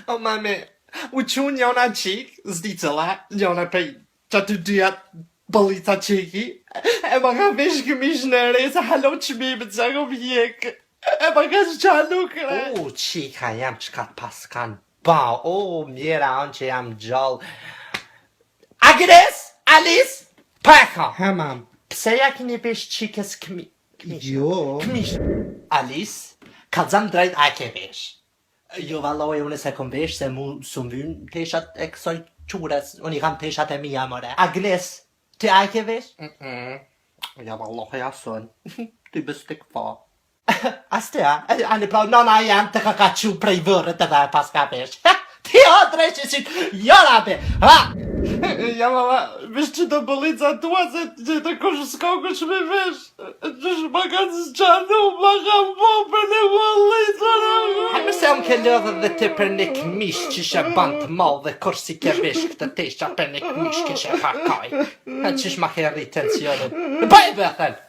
O mami, u qu njona qik, zdi cëla, njona pej që të dyja bëllita qiki, e ma ka vesh këmish në re, se halo qmimit që ako vjek, e ma ka qalu kre. Qika jam qka të paskan ba, mjera on që jam gjall. Agnes, Alice, peka. Ha, mam. Pse ja kini vesh qikës Jo. këmish? Alice, ka zam drejt a ke vesh. Jo valoj, unë se kom vesh se mu së mvyn teshat e kësoj qures, unë i kam teshat e mija, more. Agnes, ti a ke vesh? Ja valoj, ja son. Ty bës të këfa. As të ani pra, nona jam të ka qu prej vërët të dhe pas ka vesh. Ti o dreqësit, jo rabe, ha! Ja mama, vesh që të bëllica tua se që të kush s'ka kush me vesh. Qësh ma ka të qalu, ma ka po për në bëllica. Mëse më ke lëdhe dhe ti për një këmish që shë bant mal dhe kur si ke vesh këtë tesha për një këmish që shë pakaj. Qësh ma ke rritencione. Bëj bëthën!